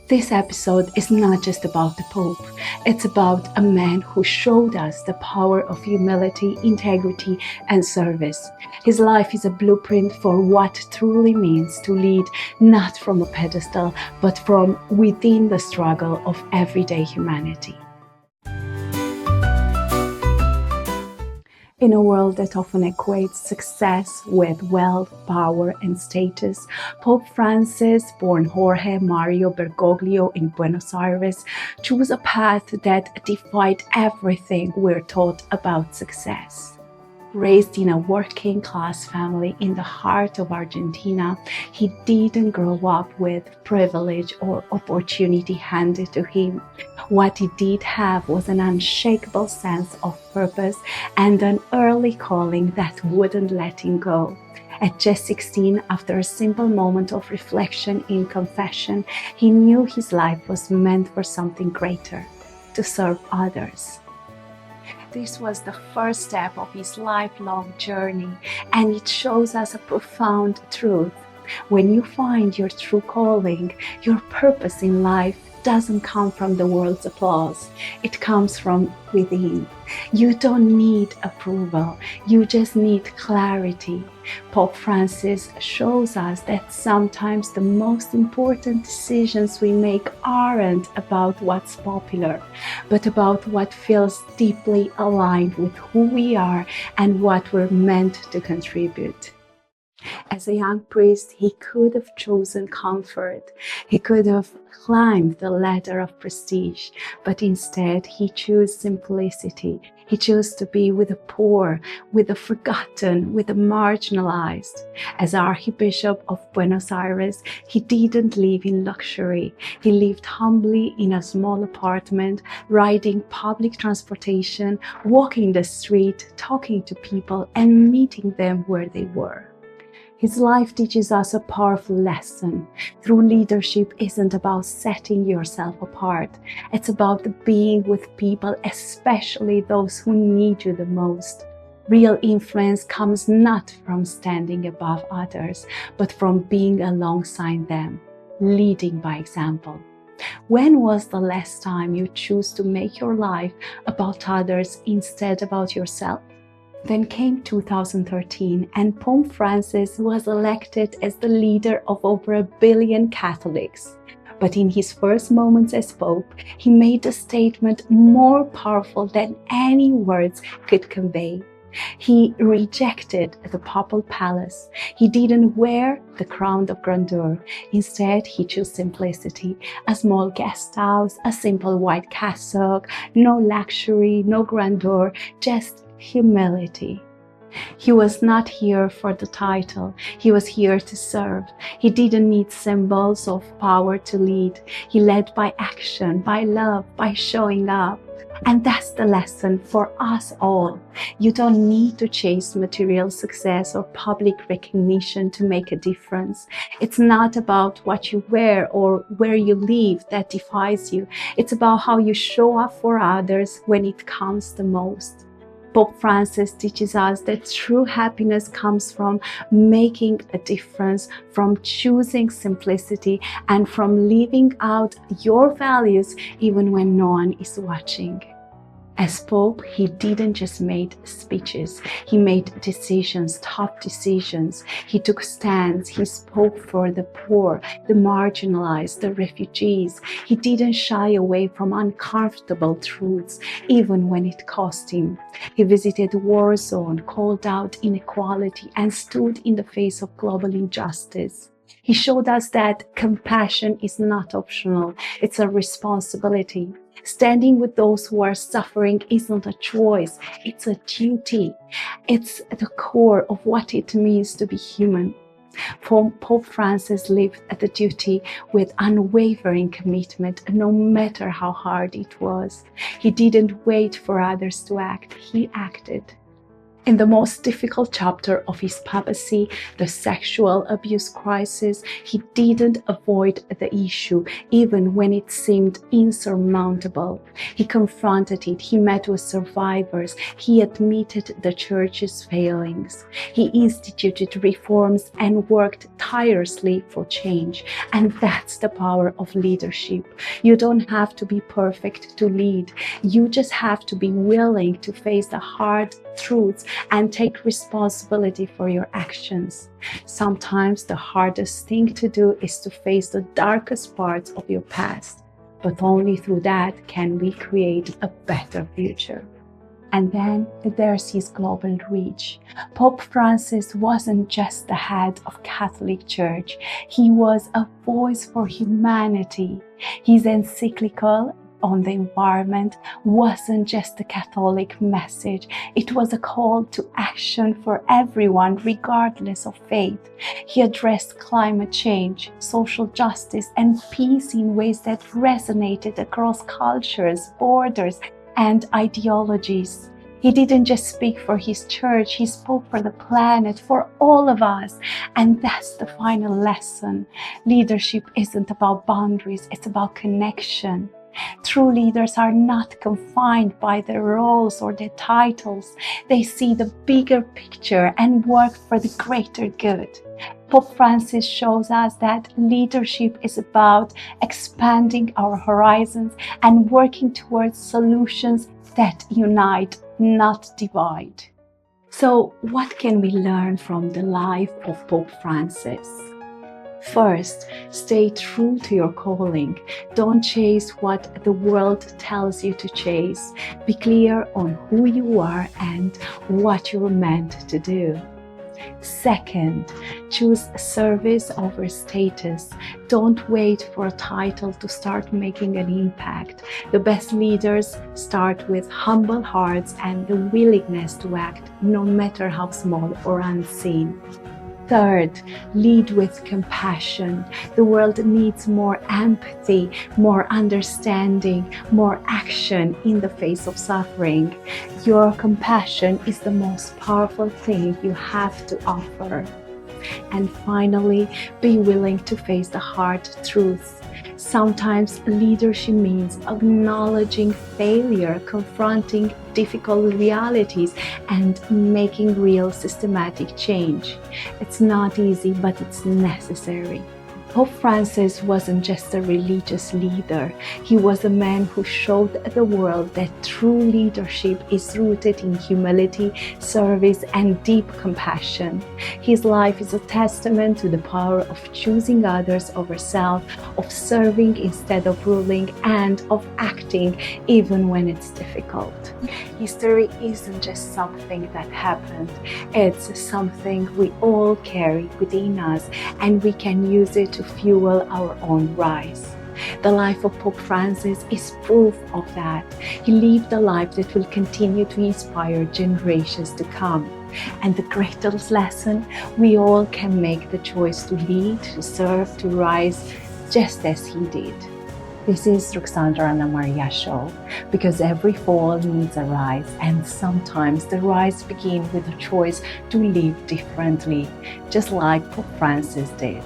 This episode is not just about the Pope, it's about a man who showed us the power of humility, integrity, and service. His life is a blueprint for what truly means to lead not from a pedestal, but from within the struggle of everyday humanity. In a world that often equates success with wealth, power, and status, Pope Francis, born Jorge Mario Bergoglio in Buenos Aires, chose a path that defied everything we're taught about success. Raised in a working-class family in the heart of Argentina, he didn't grow up with privilege or opportunity handed to him. What he did have was an unshakable sense of purpose and an early calling that wouldn't let him go. At just 16, after a simple moment of reflection in confession, he knew his life was meant for something greater, to serve others. This was the first step of his lifelong journey, and it shows us a profound truth. When you find your true calling, your purpose in life doesn't come from the world's applause. It comes from within. You don't need approval. You just need clarity. Pope Francis shows us that sometimes the most important decisions we make aren't about what's popular, but about what feels deeply aligned with who we are and what we're meant to contribute. As a young priest, he could have chosen comfort. He could have climbed the ladder of prestige, but instead he chose simplicity. He chose to be with the poor, with the forgotten, with the marginalized. As Archbishop of Buenos Aires, he didn't live in luxury. He lived humbly in a small apartment, riding public transportation, walking the street, talking to people, and meeting them where they were. His life teaches us a powerful lesson. True leadership isn't about setting yourself apart. It's about being with people, especially those who need you the most. Real influence comes not from standing above others, but from being alongside them, leading by example. When was the last time you chose to make your life about others instead about yourself? Then came 2013, and Pope Francis was elected as the leader of over 1 billion Catholics. But in his first moments as Pope, he made a statement more powerful than any words could convey. He rejected the papal palace. He didn't wear the crown of grandeur. Instead, he chose simplicity, a small guest house, a simple white cassock, no luxury, no grandeur, just humility. He was not here for the title. He was here to serve. He didn't need symbols of power to lead. He led by action, by love, by showing up. And that's the lesson for us all. You don't need to chase material success or public recognition to make a difference. It's not about what you wear or where you live that defines you. It's about how you show up for others when it counts the most. Pope Francis teaches us that true happiness comes from making a difference, from choosing simplicity, and from living out your values even when no one is watching. As Pope, he didn't just make speeches, he made decisions, tough decisions. He took stands, he spoke for the poor, the marginalized, the refugees. He didn't shy away from uncomfortable truths, even when it cost him. He visited war zones, called out inequality, and stood in the face of global injustice. He showed us that compassion is not optional, it's a responsibility. Standing with those who are suffering isn't a choice, it's a duty. It's at the core of what it means to be human. Pope Francis lived the duty with unwavering commitment, no matter how hard it was. He didn't wait for others to act, he acted. In the most difficult chapter of his papacy, the sexual abuse crisis, he didn't avoid the issue, even when it seemed insurmountable. He confronted it, he met with survivors, he admitted the church's failings. He instituted reforms and worked tirelessly for change. And that's the power of leadership. You don't have to be perfect to lead. You just have to be willing to face the hard truths and take responsibility for your actions. Sometimes the hardest thing to do is to face the darkest parts of your past, but only through that can we create a better future. And then there's his global reach. Pope Francis wasn't just the head of Catholic Church, he was a voice for humanity. His encyclical on the environment wasn't just a Catholic message, it was a call to action for everyone regardless of faith. He addressed climate change, social justice, and peace in ways that resonated across cultures, borders, and ideologies. He didn't just speak for his church, he spoke for the planet, for all of us. And that's the final lesson. Leadership isn't about boundaries, it's about connection. True leaders are not confined by their roles or their titles. They see the bigger picture and work for the greater good. Pope Francis shows us that leadership is about expanding our horizons and working towards solutions that unite, not divide. So, what can we learn from the life of Pope Francis? First, stay true to your calling. Don't chase what the world tells you to chase. Be clear on who you are and what you're meant to do. Second, choose service over status. Don't wait for a title to start making an impact. The best leaders start with humble hearts and the willingness to act, no matter how small or unseen. Third, lead with compassion. The world needs more empathy, more understanding, more action in the face of suffering. Your compassion is the most powerful thing you have to offer. And finally, be willing to face the hard truths. Sometimes leadership means acknowledging failure, confronting difficult realities, and making real systematic change. It's not easy, but it's necessary. Pope Francis wasn't just a religious leader. He was a man who showed the world that true leadership is rooted in humility, service, and deep compassion. His life is a testament to the power of choosing others over self, of serving instead of ruling, and of acting even when it's difficult. History isn't just something that happened. It's something we all carry within us, and we can use it to fuel our own rise. The life of Pope Francis is proof of that. He lived a life that will continue to inspire generations to come. And the greatest lesson, we all can make the choice to lead, to serve, to rise, just as he did. This is Ruxandra and Maria show, because every fall needs a rise, and sometimes the rise begins with a choice to live differently, just like Pope Francis did.